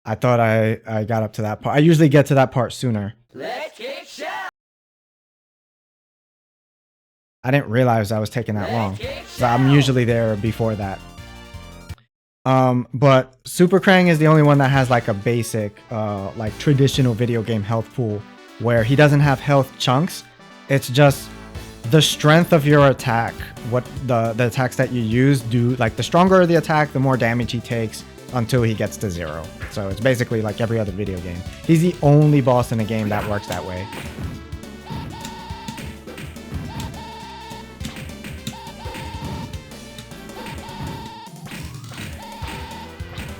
I thought I got up to that part. I usually get to that part sooner. Let's kick shell. I didn't realize I was taking that long. So I'm usually there before that. But Super Krang is the only one that has like a basic, like traditional video game health pool where he doesn't have health chunks. It's just the strength of your attack. What the attacks that you use do, like the stronger the attack, the more damage he takes until he gets to 0. So it's basically like every other video game. He's the only boss in the game that works that way.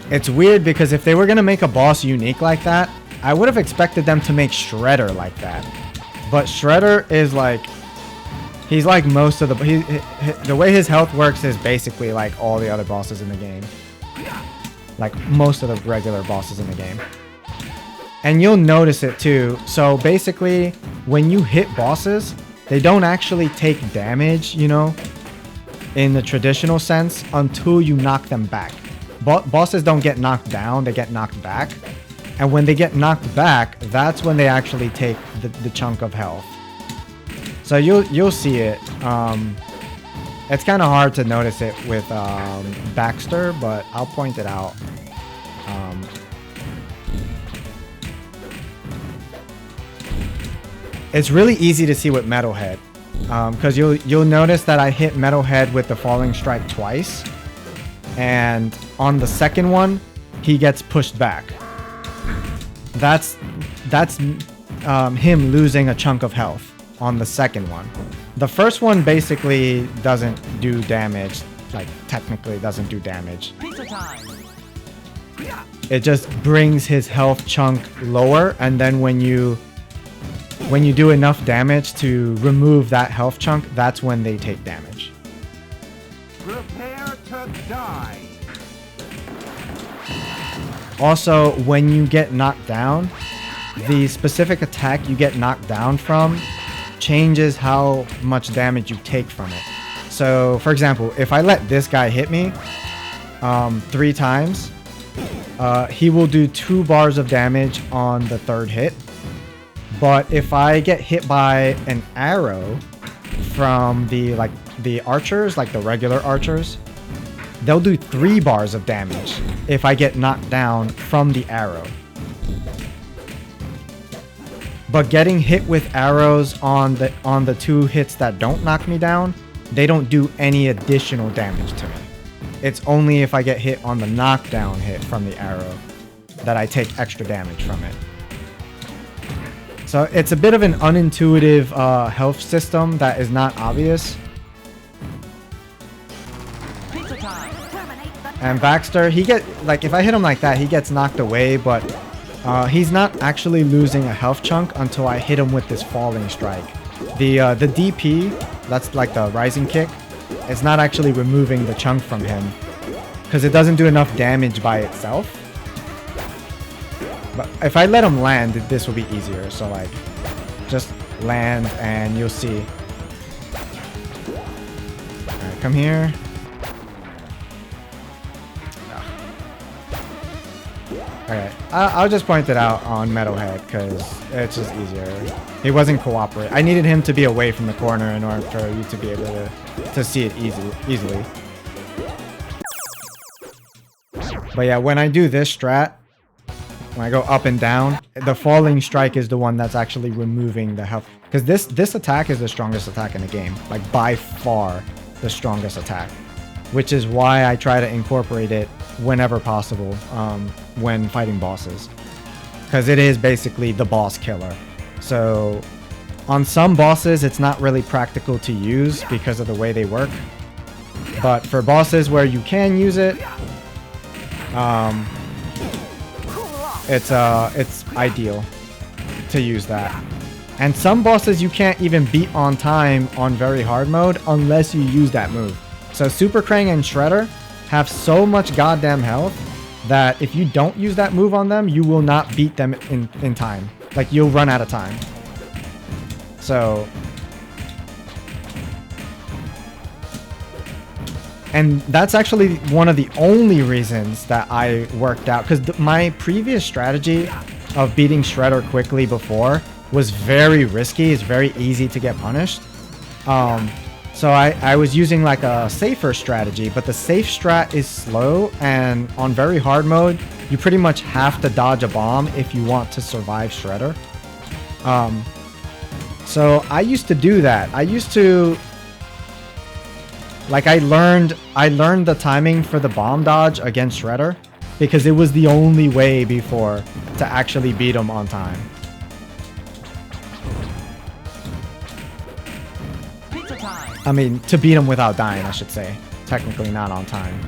It's weird because if they were going to make a boss unique like that, I would have expected them to make Shredder like that. But Shredder is like, he's like most of the way his health works is basically like all the other bosses in the game. Like most of the regular bosses in the game. And you'll notice it too. So basically, when you hit bosses, they don't actually take damage, you know, in the traditional sense until you knock them back. Bosses don't get knocked down, they get knocked back. And when they get knocked back, that's when they actually take the chunk of health. So you'll see it. It's kind of hard to notice it with Baxter, but I'll point it out. It's really easy to see with Metalhead, because you'll notice that I hit Metalhead with the Falling Strike twice, and on the second one, he gets pushed back. That's him losing a chunk of health on the second one. The first one basically doesn't do damage, like technically doesn't do damage. Pizza time. It just brings his health chunk lower, and then when you do enough damage to remove that health chunk, that's when they take damage. Prepare to die. Also, when you get knocked down, the specific attack you get knocked down from changes how much damage you take from it. So, for example, if I let this guy hit me 3 times, he will do 2 bars of damage on the 3rd hit. But if I get hit by an arrow from the archers, like the regular archers, they'll do 3 bars of damage if I get knocked down from the arrow. But getting hit with arrows on the 2 hits that don't knock me down, they don't do any additional damage to me. It's only if I get hit on the knockdown hit from the arrow that I take extra damage from it. So it's a bit of an unintuitive health system that is not obvious. And Baxter, if I hit him like that, he gets knocked away, but he's not actually losing a health chunk until I hit him with this falling strike. The DP, that's like the rising kick, it's not actually removing the chunk from him because it doesn't do enough damage by itself. But if I let him land, this will be easier. So like, just land and you'll see. Alright, come here. Alright, I'll just point it out on Metalhead because it's just easier. He wasn't cooperating. I needed him to be away from the corner in order for you to be able to see it easily. But yeah, when I do this strat, when I go up and down, the falling strike is the one that's actually removing the health. Because this attack is the strongest attack in the game. Like by far the strongest attack. Which is why I try to incorporate it whenever possible when fighting bosses. Because it is basically the boss killer. So on some bosses it's not really practical to use because of the way they work. But for bosses where you can use it, it's ideal to use that. And some bosses you can't even beat on time on very hard mode unless you use that move. So Super Krang and Shredder have so much goddamn health that if you don't use that move on them, you will not beat them in time. Like, you'll run out of time. So And that's actually one of the only reasons that I worked out, because my previous strategy of beating Shredder quickly before was very risky. It's very easy to get punished. So I was using like a safer strategy, but the safe strat is slow, and on very hard mode, you pretty much have to dodge a bomb if you want to survive Shredder. So I used to do that. I used to, like, I learned the timing for the bomb dodge against Shredder because it was the only way before to actually beat him on time. I mean, to beat him without dying, I should say. Technically not on time.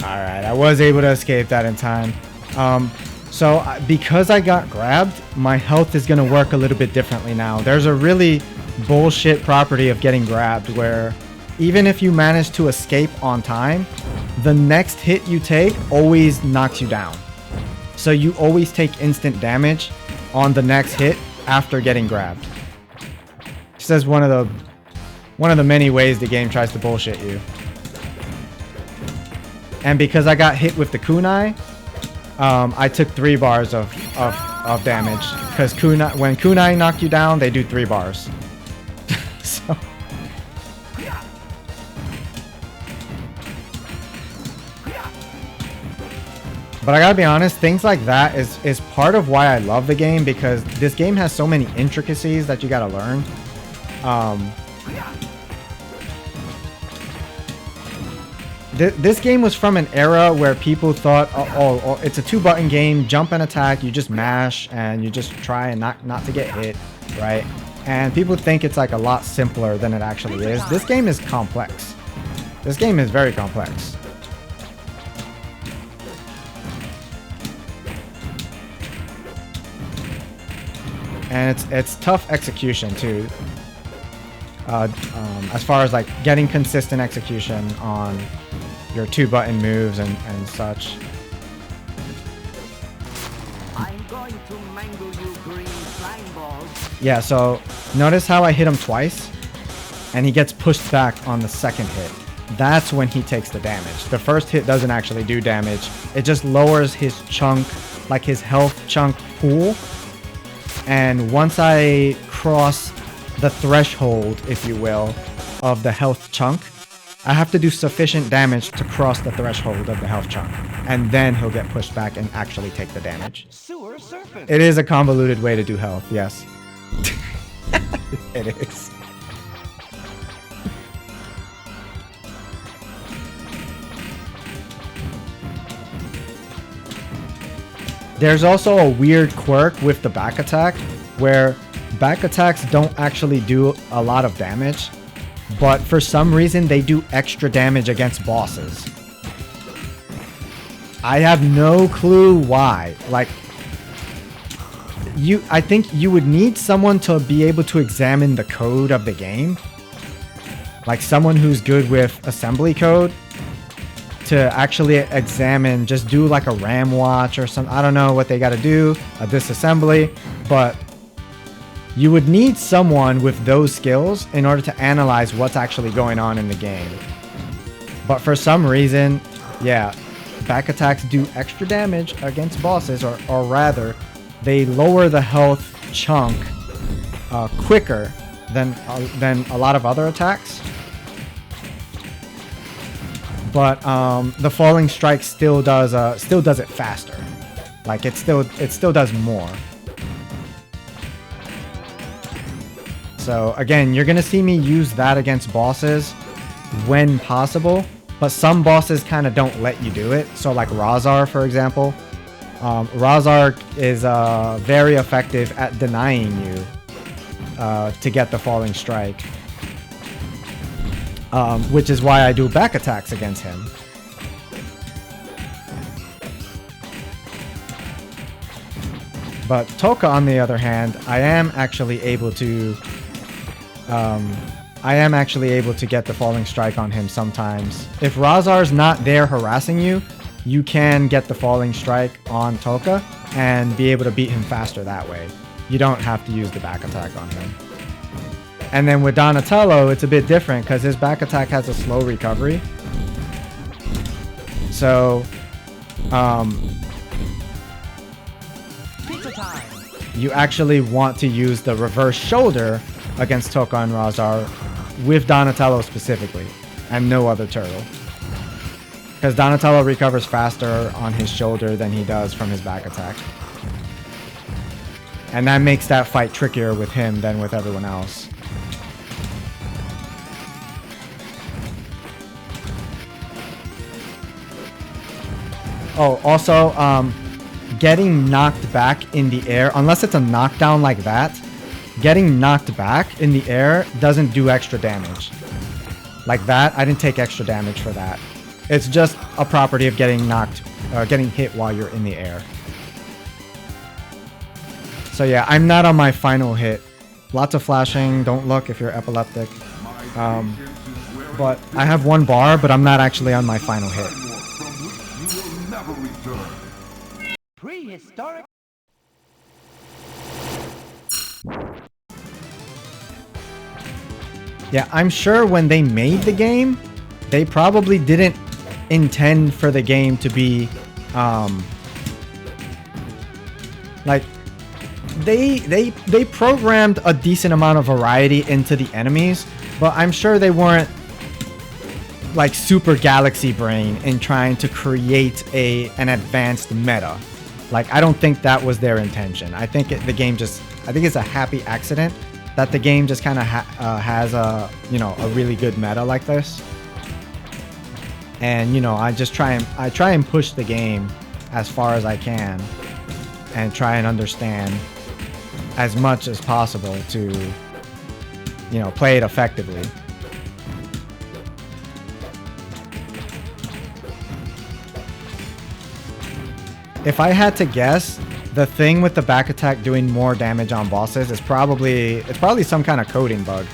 Alright, I was able to escape that in time. So because I got grabbed, my health is going to work a little bit differently now. There's a really bullshit property of getting grabbed where even if you manage to escape on time, the next hit you take always knocks you down. So you always take instant damage on the next hit after getting grabbed. This is one of the many ways the game tries to bullshit you. And because I got hit with the kunai, I took 3 bars of damage. Because when kunai knock you down, they do 3 bars. So. But I gotta be honest, things like that is part of why I love the game, because this game has so many intricacies that you gotta learn. This game was from an era where people thought, oh, it's a 2-button game, jump and attack, you just mash and you just try and not to get hit, right? And people think it's like a lot simpler than it actually is. This game is complex. This game is very complex. And it's tough execution too. As far as like getting consistent execution on your 2-button moves and such. I'm going to mangle you green slime balls. Yeah, so notice how I hit him twice and he gets pushed back on the second hit. That's when he takes the damage. The first hit doesn't actually do damage. It just lowers his chunk, like his health chunk pool. And once I cross the threshold, if you will, of the health chunk, I have to do sufficient damage to cross the threshold of the health chunk. And then he'll get pushed back and actually take the damage. Sewer serpent. It is a convoluted way to do health, yes. It is. There's also a weird quirk with the back attack, where back attacks don't actually do a lot of damage, but for some reason they do extra damage against bosses. I have no clue why. Like, I think you would need someone to be able to examine the code of the game. Like someone who's good with assembly code to actually examine, just do like a RAM watch or something. I don't know what they got to do, a disassembly, but you would need someone with those skills in order to analyze what's actually going on in the game. But for some reason, yeah, back attacks do extra damage against bosses, or rather, they lower the health chunk quicker than a lot of other attacks. But the falling strike still does it faster. Like it still does more. So again, you're gonna see me use that against bosses when possible, but some bosses kind of don't let you do it. So like Razar, for example. Razar is very effective at denying you to get the falling strike. Which is why I do back attacks against him. But Toka, on the other hand, I am actually able to get the falling strike on him sometimes. If Razar's not there harassing you, you can get the falling strike on Toka and be able to beat him faster that way. You don't have to use the back attack on him. And then with Donatello, it's a bit different because his back attack has a slow recovery. So, you actually want to use the reverse shoulder against Toka and Razar with Donatello specifically, and no other turtle. Because Donatello recovers faster on his shoulder than he does from his back attack. And that makes that fight trickier with him than with everyone else. Oh, also, getting knocked back in the air, unless it's a knockdown like that, getting knocked back in the air doesn't do extra damage. Like that, I didn't take extra damage for that. It's just a property of getting getting hit while you're in the air. So yeah, I'm not on my final hit. Lots of flashing, don't look if you're epileptic. But I have 1 bar, but I'm not actually on my final hit. Prehistoric. Yeah, I'm sure when they made the game, they probably didn't intend for the game to be, like, they programmed a decent amount of variety into the enemies, but I'm sure they weren't like super galaxy brain in trying to create an advanced meta. Like, I don't think that was their intention. I think I think it's a happy accident that the game just kind of has a really good meta like this. And I try and push the game as far as I can and try and understand as much as possible to play it effectively. If I had to guess, the thing with the back attack doing more damage on bosses is probably some kind of coding bug.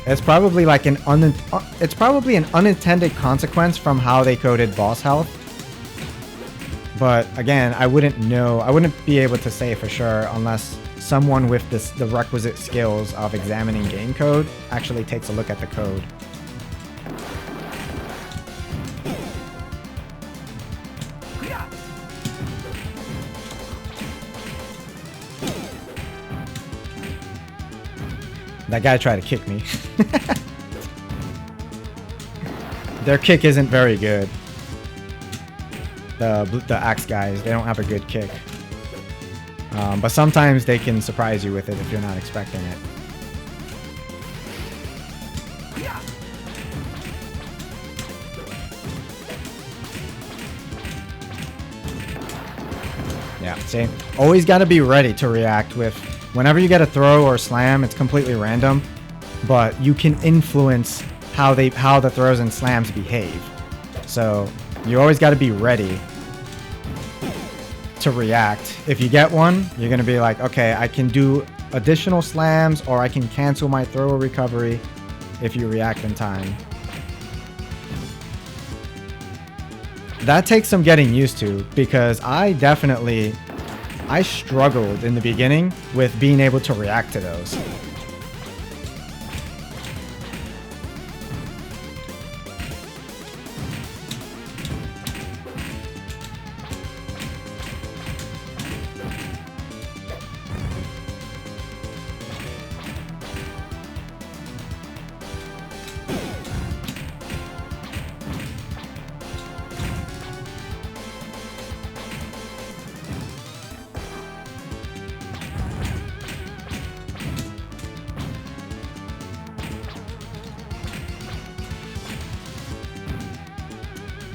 It's probably like an unintended consequence from how they coded boss health. But again, I wouldn't be able to say for sure unless someone with the requisite skills of examining game code actually takes a look at the code. That guy tried to kick me. Their kick isn't very good. The axe guys, they don't have a good kick. But sometimes they can surprise you with it if you're not expecting it. Yeah, see? Always got to be ready to react with... Whenever you get a throw or slam, it's completely random, but you can influence how the throws and slams behave. So you always got to be ready to react. If you get one, you're going to be like, okay, I can do additional slams or I can cancel my throw or recovery if you react in time. That takes some getting used to because I struggled in the beginning with being able to react to those.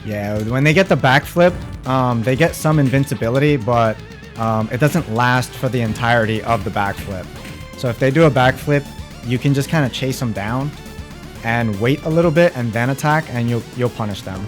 Yeah, when they get the backflip, they get some invincibility, but it doesn't last for the entirety of the backflip. So if they do a backflip, you can just kind of chase them down and wait a little bit and then attack, and you'll punish them.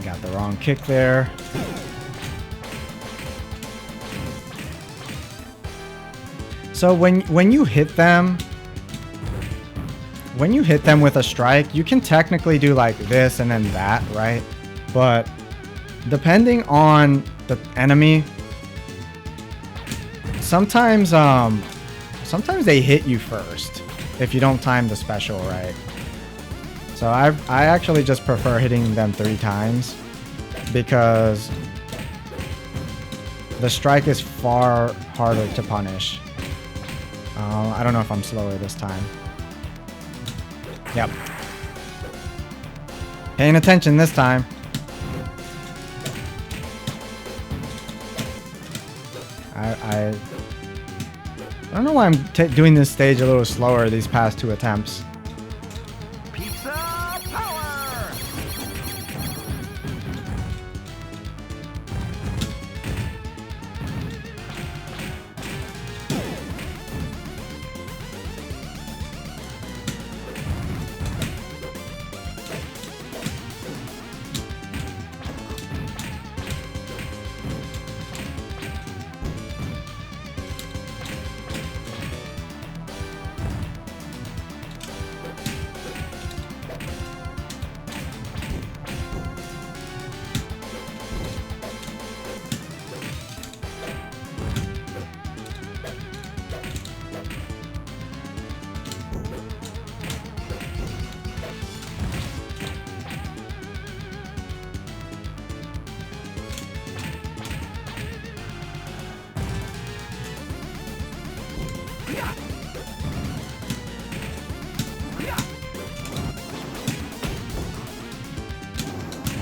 Got the wrong kick there. So when you hit them with a strike, you can technically do like this and then that, right? But depending on the enemy, sometimes they hit you first if you don't time the special right. So I actually just prefer hitting them 3 times because the strike is far harder to punish. I don't know if I'm slower this time. Yep. Paying attention this time. I don't know why I'm doing this stage a little slower these past 2 attempts.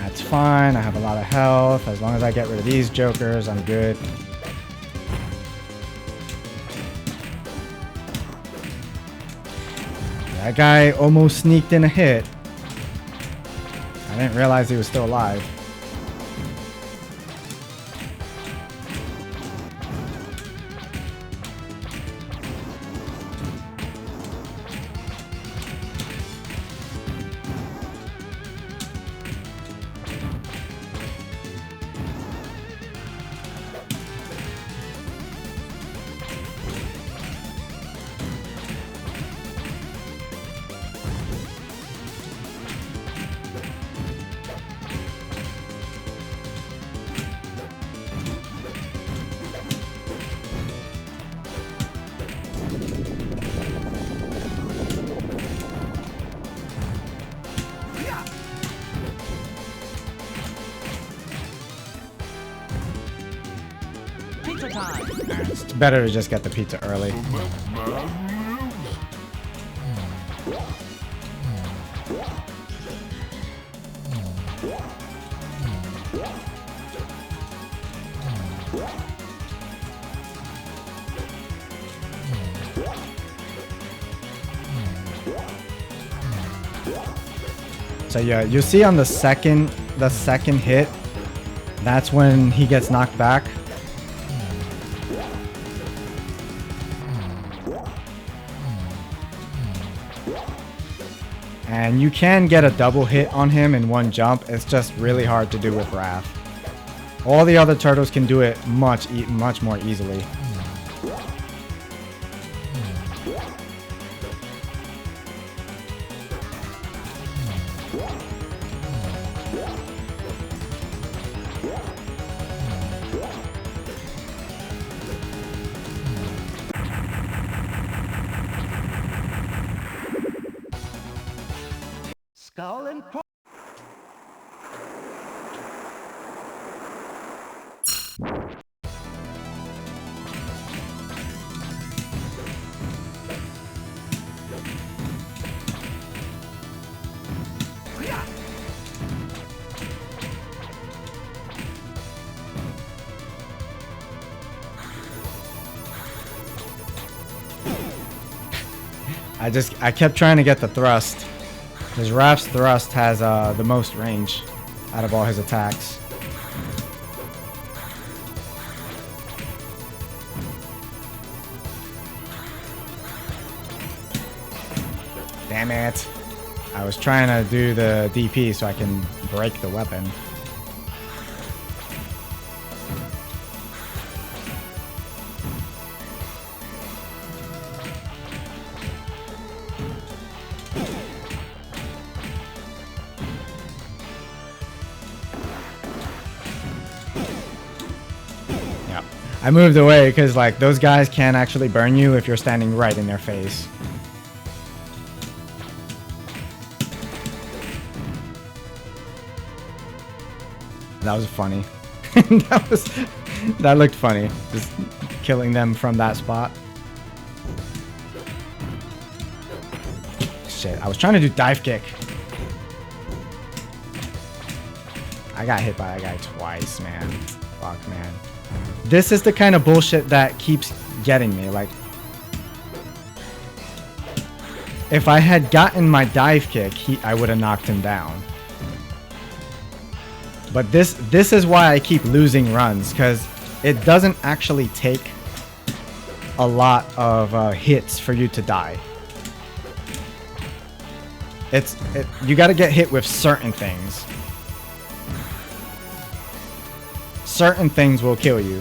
That's fine. I have a lot of health. As long as I get rid of these jokers, I'm good. That guy almost sneaked in a hit. I didn't realize he was still alive. It's better to just get the pizza early. So yeah, you see on the second hit, that's when he gets knocked back. And you can get a double hit on him in one jump. It's just really hard to do with Raph. All the other turtles can do it much more easily. Skull and cross. I kept trying to get the thrust. Because Raph's thrust has the most range out of all his attacks. Damn it. I was trying to do the DP so I can break the weapon. I moved away because like those guys can actually burn you if you're standing right in their face. That was funny. That looked funny. Just killing them from that spot. Shit, I was trying to do dive kick. I got hit by that guy twice, man. Fuck, man. This is the kind of bullshit that keeps getting me. Like, if I had gotten my dive kick, I would have knocked him down. But this is why I keep losing runs, because it doesn't actually take a lot of hits for you to die. You got to get hit with certain things. Certain things will kill you.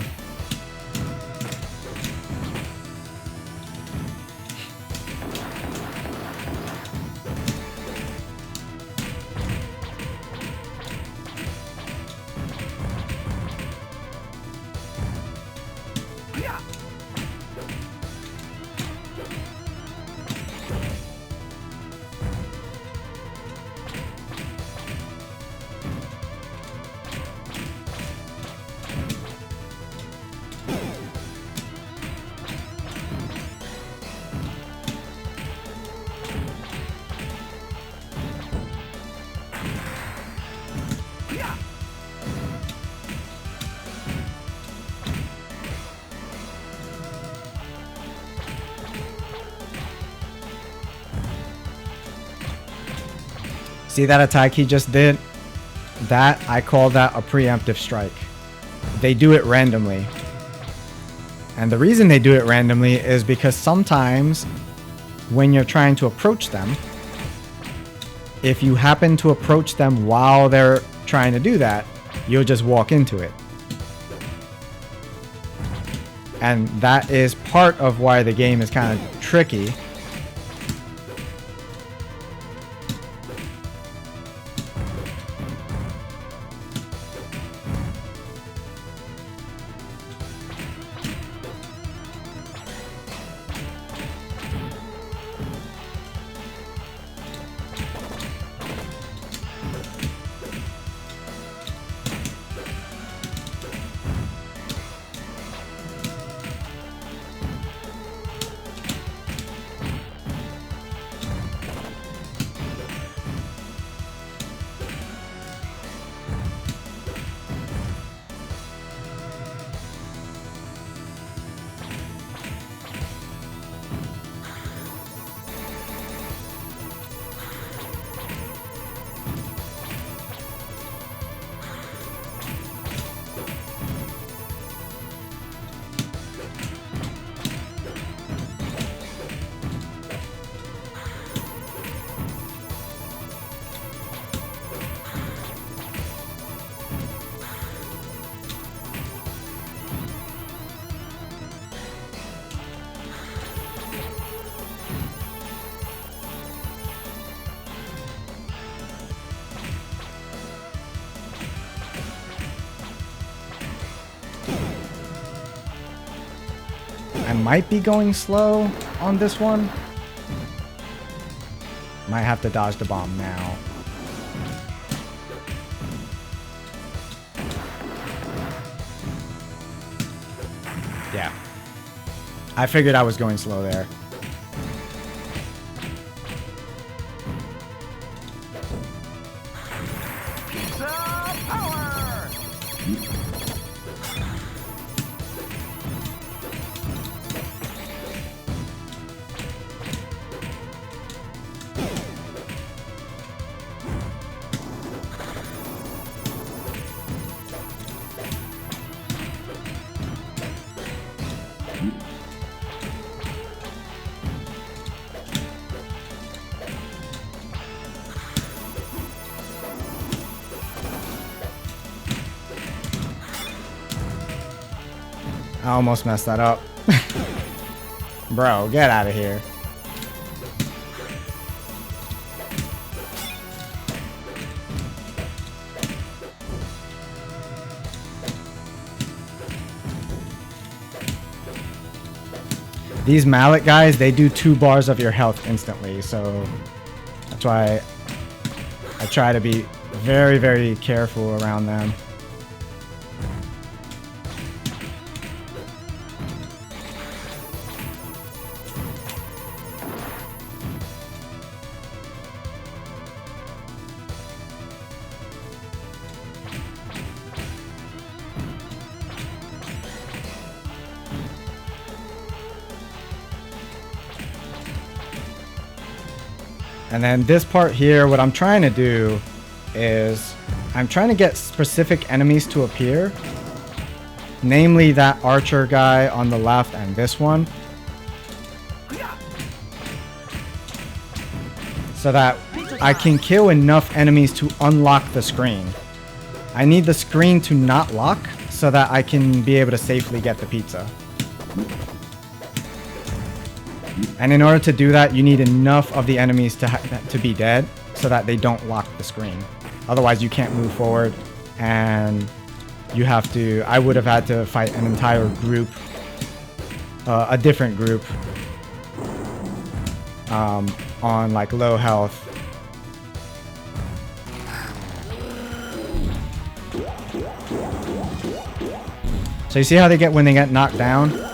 See that attack he just did? That, I call that a preemptive strike. They do it randomly. And the reason they do it randomly is because sometimes when you're trying to approach them, if you happen to approach them while they're trying to do that, you'll just walk into it. And that is part of why the game is kind of tricky. I might be going slow on this one. Might have to dodge the bomb now. Yeah. I figured I was going slow there. I almost messed that up. Bro, get out of here. These mallet guys, they do 2 bars of your health instantly, so that's why I try to be very, very careful around them. And then this part here, what I'm trying to do is I'm trying to get specific enemies to appear. Namely that archer guy on the left and this one. So that I can kill enough enemies to unlock the screen. I need the screen to not lock so that I can be able to safely get the pizza. And in order to do that, you need enough of the enemies to be dead so that they don't lock the screen. Otherwise, you can't move forward, and you have to... I would have had to fight an entire group, a different group, on like low health. So you see how they get when they get knocked down?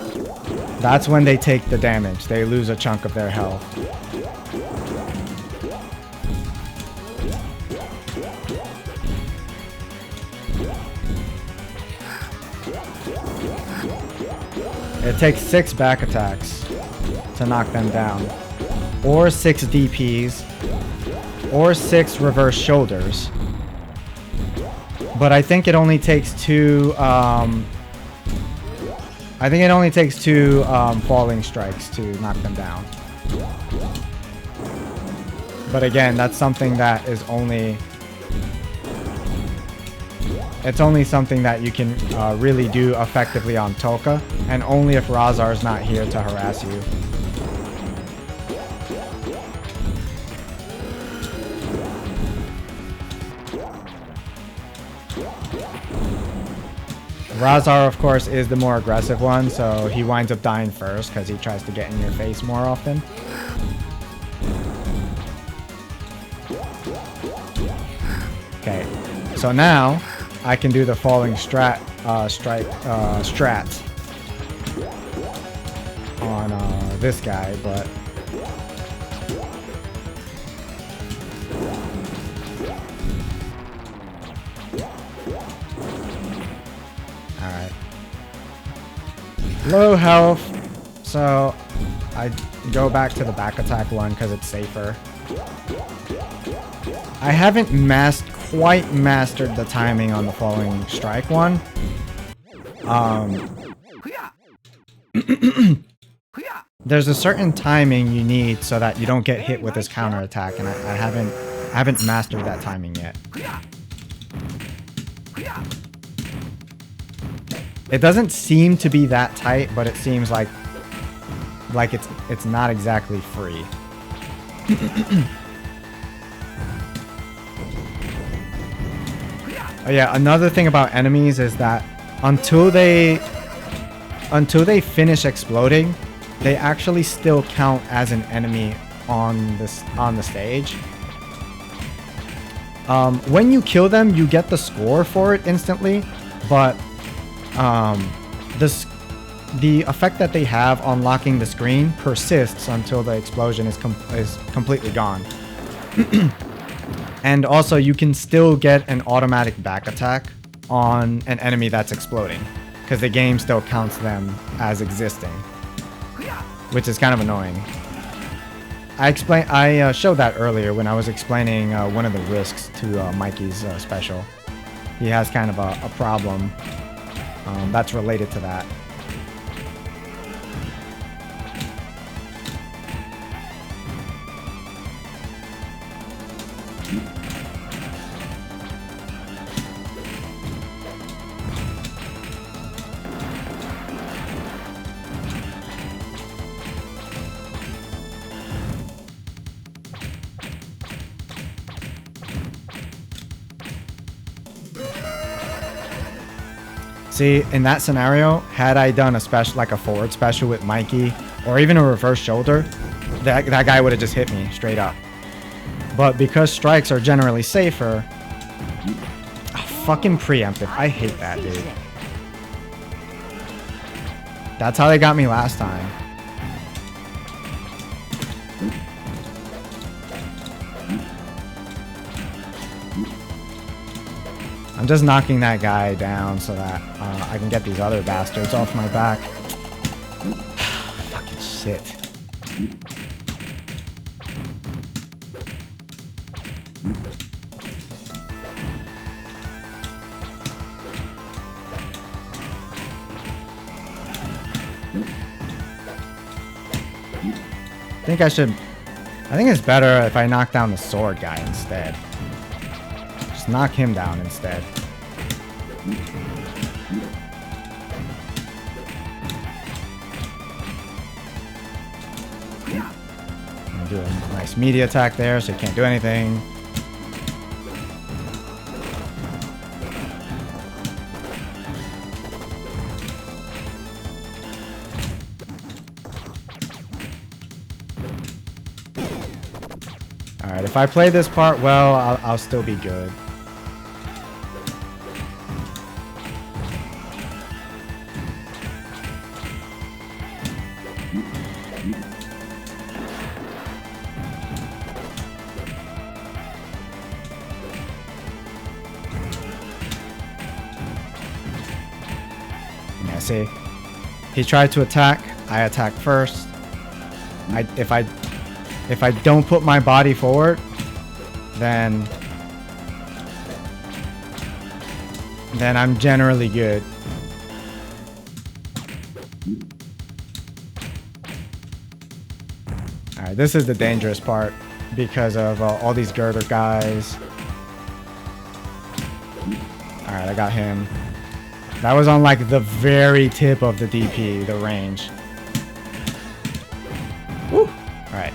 That's when they take the damage. They lose a chunk of their health. It takes 6 back attacks to knock them down. Or 6 DPs. Or 6 reverse shoulders. But I think it only takes 2... I think it only takes 2 falling strikes to knock them down. But again, that's something that is only... It's only something that you can really do effectively on Tolka, and only if Razar is not here to harass you. Razar, of course, is the more aggressive one, so he winds up dying first because he tries to get in your face more often. Okay, so now I can do the falling strat on this guy, but alright. Low health, so I go back to the back attack one because it's safer. I haven't quite mastered the timing on the falling strike one. There's a certain timing you need so that you don't get hit with this counterattack, and I haven't mastered that timing yet. It doesn't seem to be that tight, but it seems like it's not exactly free. Oh yeah, another thing about enemies is that until they until they finish exploding, they actually still count as an enemy on the stage. When you kill them, you get the score for it instantly, but the effect that they have on locking the screen persists until the explosion is completely gone. And also, you can still get an automatic back attack on an enemy that's exploding, because the game still counts them as existing, which is kind of annoying. I showed that earlier when I was explaining one of the risks to Mikey's special. He has kind of a problem that's related to that. See, in that scenario, had I done a special, like a forward special with Mikey, or even a reverse shoulder, that guy would have just hit me straight up. But because strikes are generally safer, fucking preemptive. I hate that, dude. That's how they got me last time. I'm just knocking that guy down so that I can get these other bastards off my back. Fucking shit. I think it's better if I knock down the sword guy instead. Just knock him down instead. I'm gonna do a nice media attack there so he can't do anything. Alright, if I play this part well, I'll still be good. Yeah, see? He tried to attack, I attack first. If I don't put my body forward, then I'm generally good. Alright, this is the dangerous part because of all these girder guys. Alright, I got him. That was on like the very tip of the DP, the range. Woo! Alright.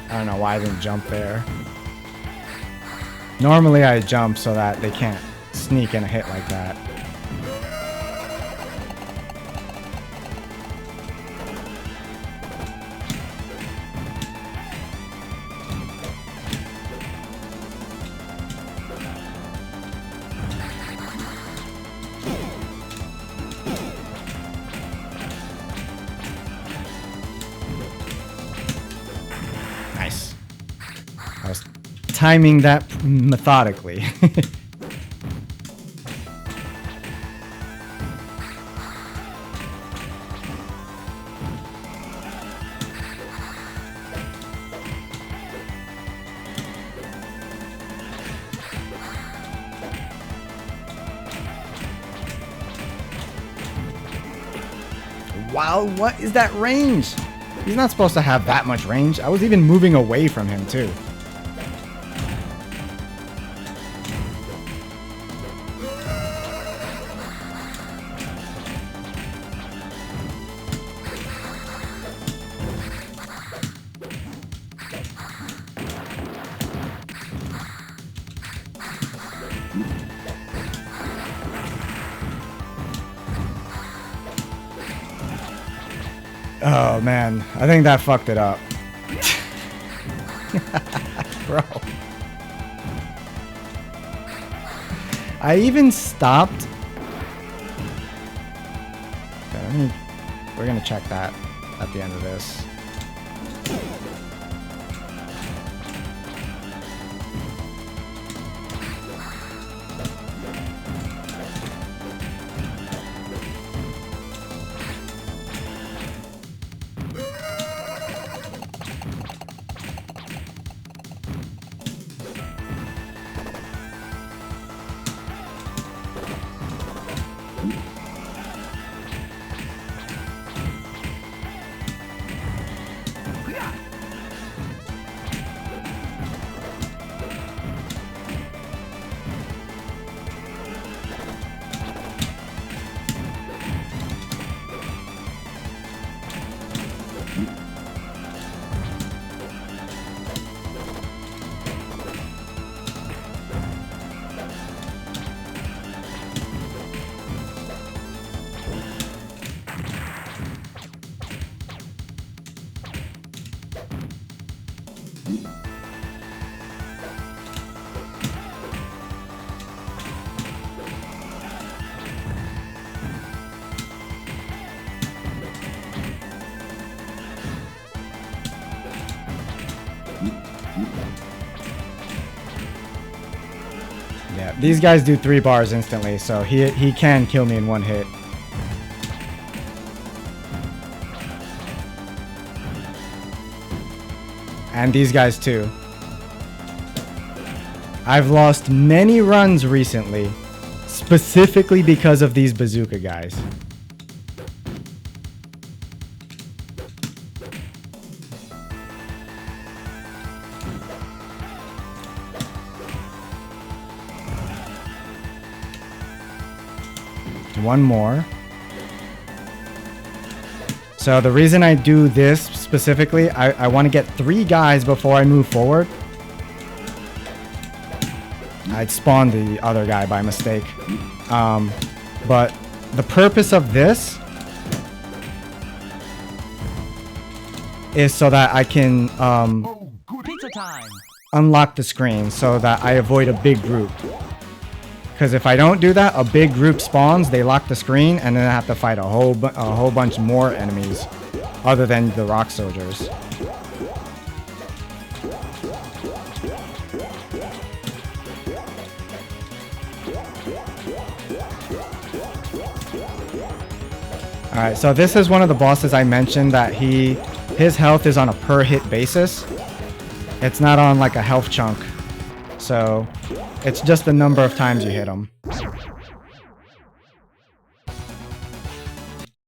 I don't know why I didn't jump there. Normally I jump so that they can't sneak in a hit like that. Timing that methodically. Wow, what is that range? He's not supposed to have that much range. I was even moving away from him too. Oh man, I think that fucked it up. Bro. I even stopped. Okay, we're gonna check that at the end of this. Yeah, these guys do 3 bars instantly, so he can kill me in one hit. And these guys too. I've lost many runs recently, specifically because of these bazooka guys. One more. So the reason I do this specifically, I want to get 3 guys before I move forward. I'd spawn the other guy by mistake. But the purpose of this is so that I can Pizza time. unlock the screen so that I avoid a big group. Because if I don't do that, a big group spawns, they lock the screen, and then I have to fight a whole bunch more enemies other than the rock soldiers. Alright, so this is one of the bosses I mentioned that his health is on a per hit basis. It's not on like a health chunk. So it's just the number of times you hit him.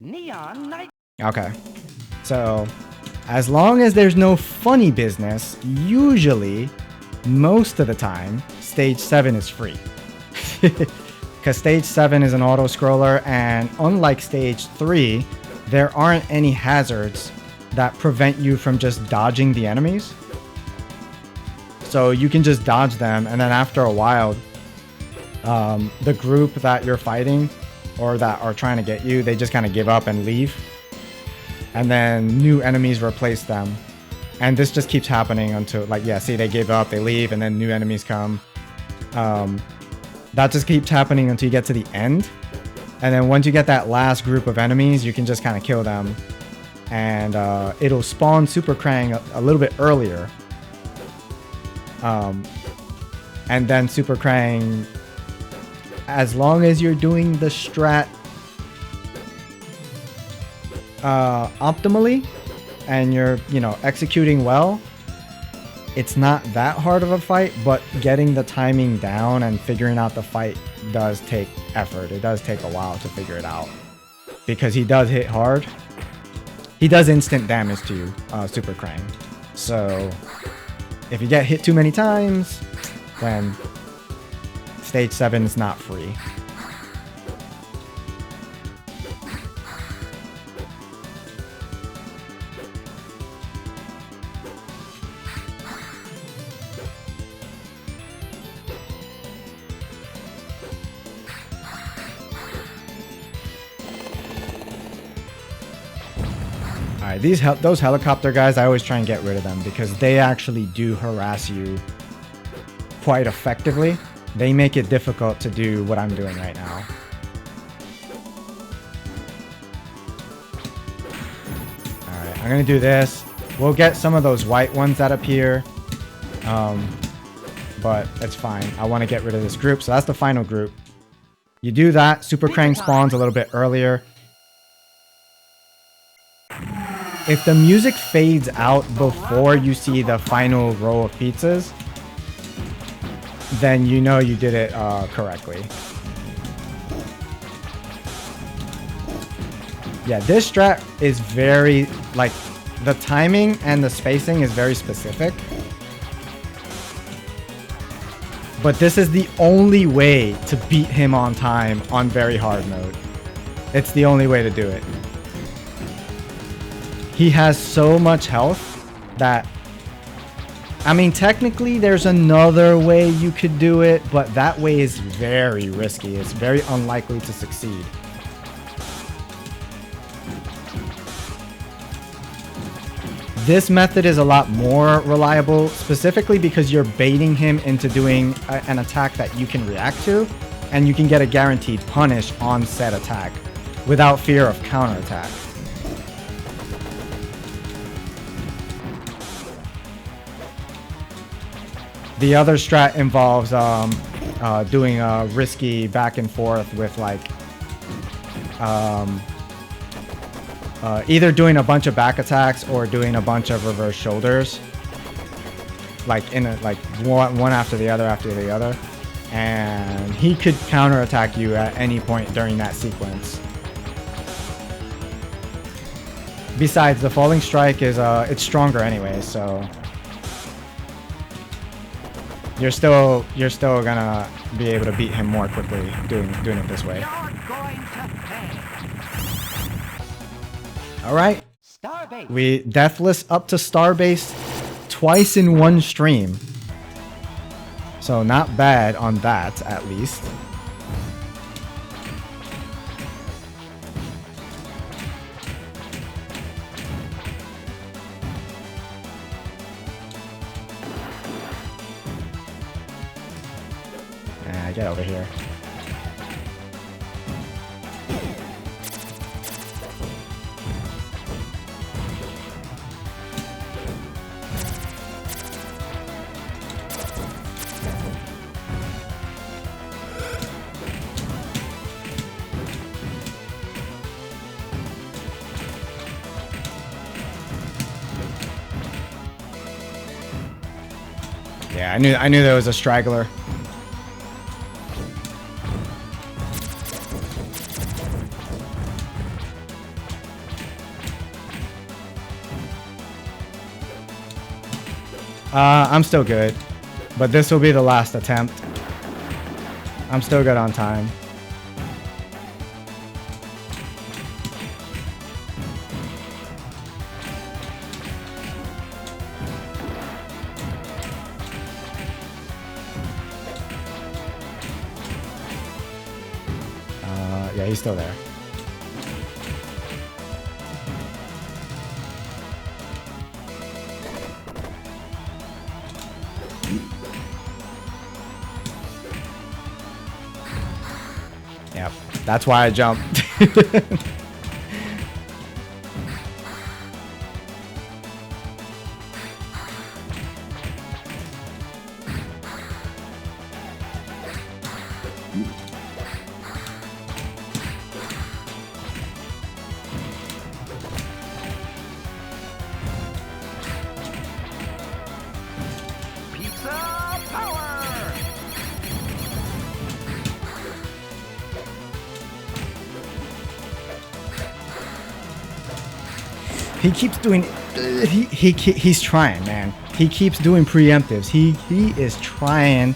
Neon night. Okay. So as long as there's no funny business, usually, most of the time, stage 7 is free. Because stage 7 is an auto scroller, and unlike stage 3, there aren't any hazards that prevent you from just dodging the enemies. So you can just dodge them, and then after a while, the group that you're fighting or that are trying to get you, they just kind of give up and leave. And then new enemies replace them. And this just keeps happening until, like, yeah, see, they give up, they leave, and then new enemies come. That just keeps happening until you get to the end. And then once you get that last group of enemies, you can just kind of kill them. And it'll spawn Super Krang a little bit earlier. And then Super Krang, as long as you're doing the strat optimally and you're, executing well, it's not that hard of a fight, but getting the timing down and figuring out the fight does take effort. It does take a while to figure it out because he does hit hard. he does instant damage to you, Super Krang. So if you get hit too many times, then stage 7 is not free. Alright, those helicopter guys, I always try and get rid of them because they actually do harass you quite effectively. They make it difficult to do what I'm doing right now. Alright, I'm gonna do this. We'll get some of those white ones that appear. But it's fine. I want to get rid of this group, so that's the final group. You do that, Super Krang spawns a little bit earlier. If the music fades out before you see the final row of pizzas, then you know you did it correctly. Yeah, this strat is very, like, the timing and the spacing is very specific. But this is the only way to beat him on time on very hard mode. It's the only way to do it. He has so much health that, I mean, technically there's another way you could do it, but that way is very risky. It's very unlikely to succeed. This method is a lot more reliable, specifically because you're baiting him into doing an attack that you can react to, and you can get a guaranteed punish on said attack without fear of counterattack. The other strat involves doing a risky back and forth with like either doing a bunch of back attacks or doing a bunch of reverse shoulders, like in a, like one after the other, and he could counterattack you at any point during that sequence. Besides, the falling strike is it's stronger anyway, so you're still gonna be able to beat him more quickly doing it this way. All right, we Deathless up to Starbase twice in one stream, so not bad on that at least. Get over here. Yeah, I knew there was a straggler. I'm still good, but this will be the last attempt. I'm still good on time. Yeah, he's still there. Yep, that's why I jumped. He keeps doing. He's trying, man. He keeps doing preemptives. He is trying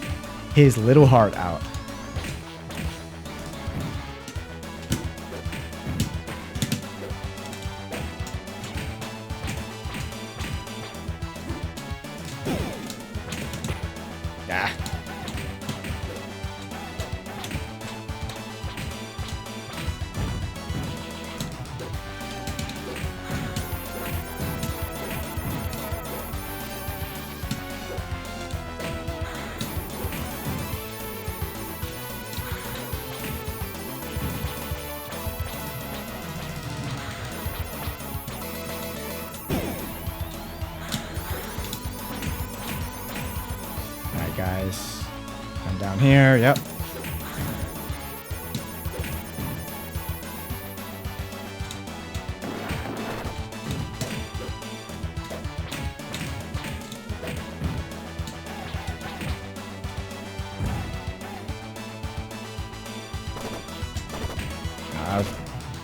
his little heart out. Ah. Guys, come down here. Yep.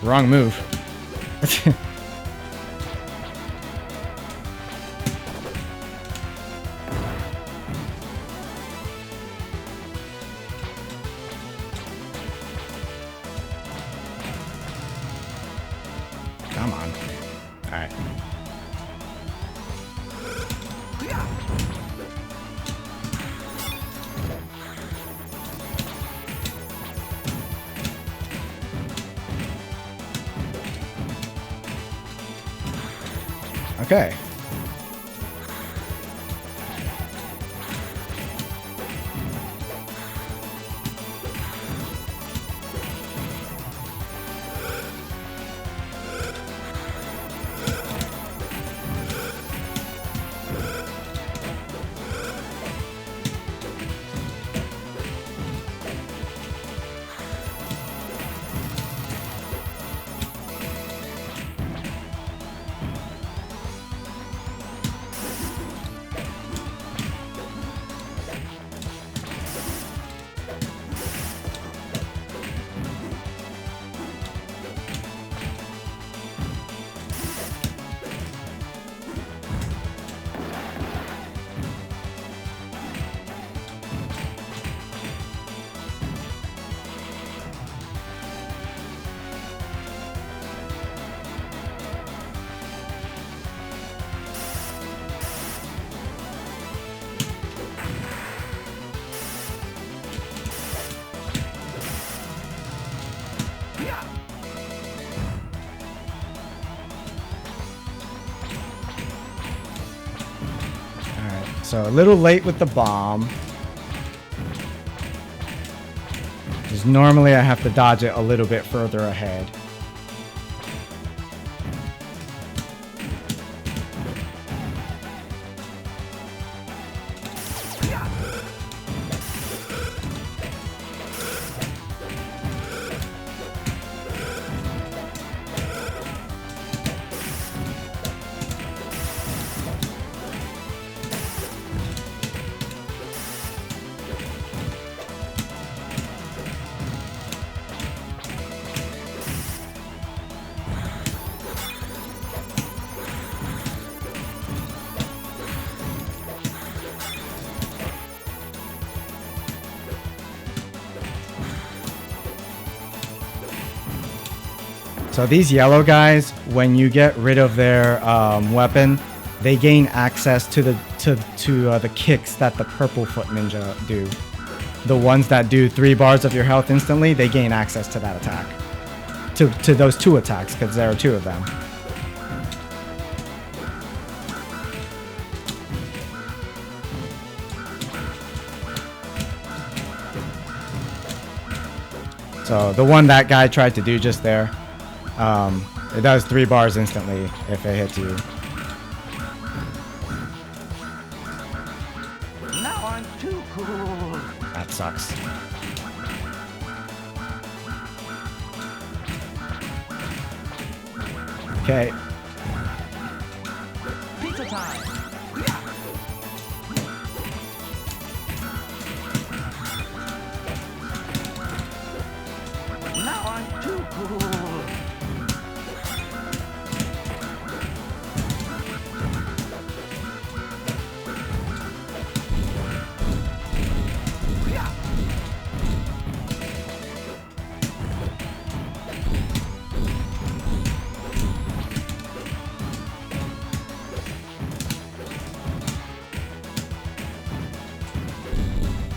Wrong move. Come on. All right. Okay. So a little late with the bomb. Because normally I have to dodge it a little bit further ahead. So these yellow guys, when you get rid of their weapon, they gain access to the kicks that the purple foot ninja do. The ones that do 3 bars of your health instantly, they gain access to that attack. To those 2 attacks, because there are 2 of them. So the one that guy tried to do just there, it does 3 bars instantly if it hits you. Now I'm too cool. That sucks. Okay. Pizza time. Now I'm too cool.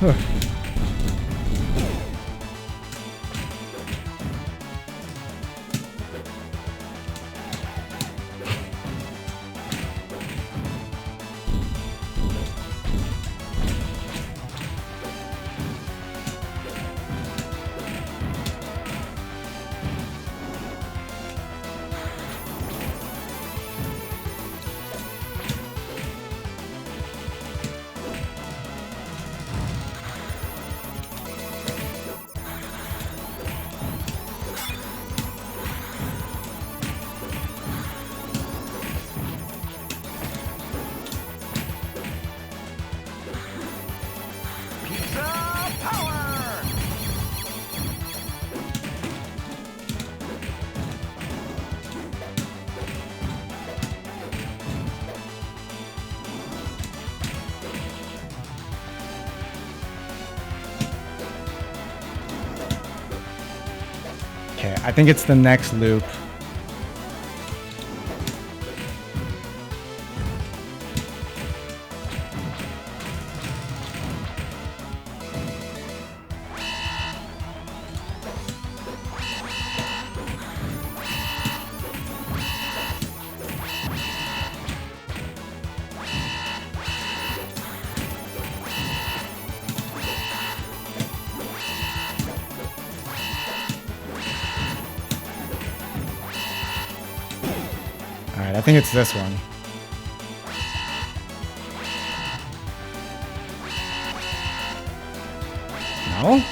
Okay, I think it's the next loop. Alright, I think it's this one. No?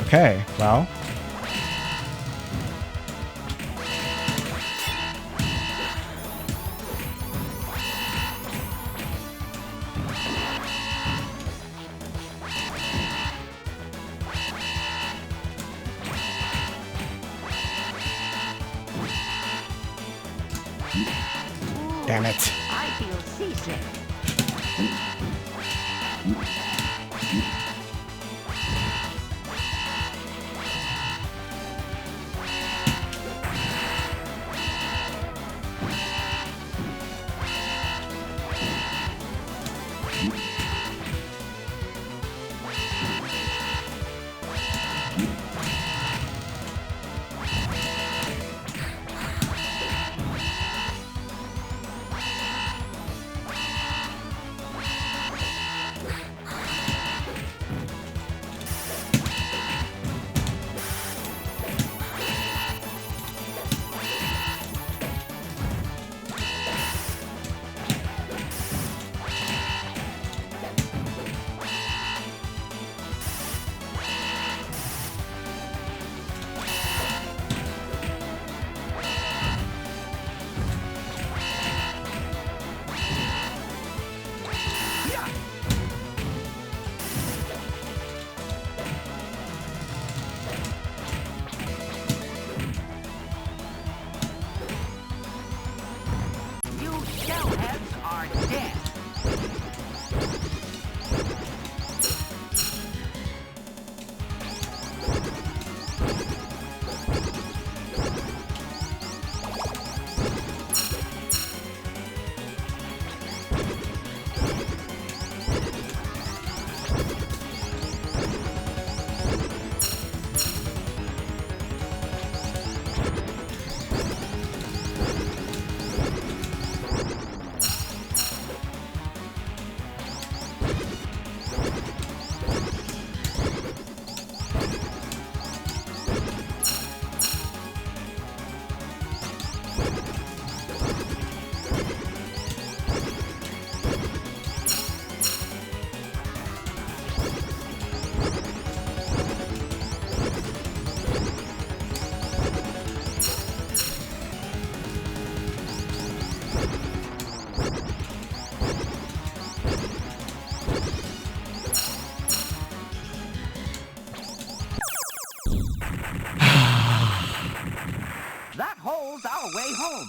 Okay, well. Damn it. I feel seasick.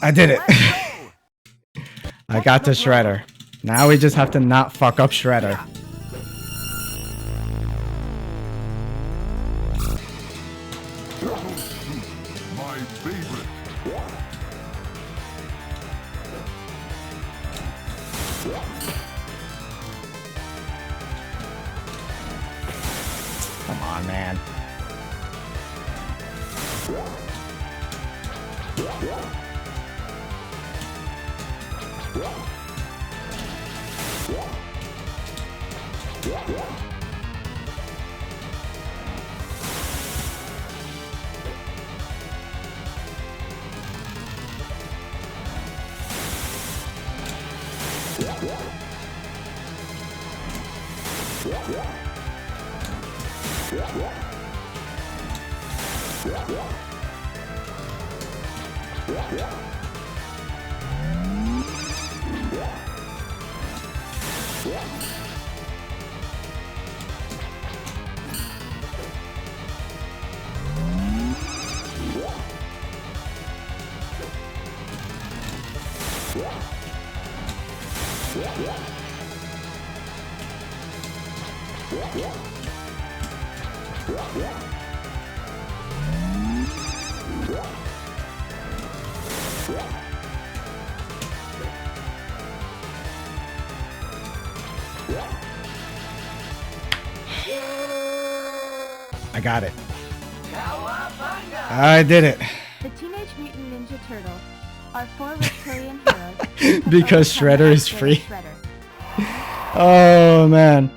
I did it. I got to Shredder. Now we just have to not fuck up Shredder. My favorite. on, man. I got it. I did it. The Teenage Mutant Ninja Turtles are 4 reptilian heroes Because Shredder is Shredder. free. Oh man.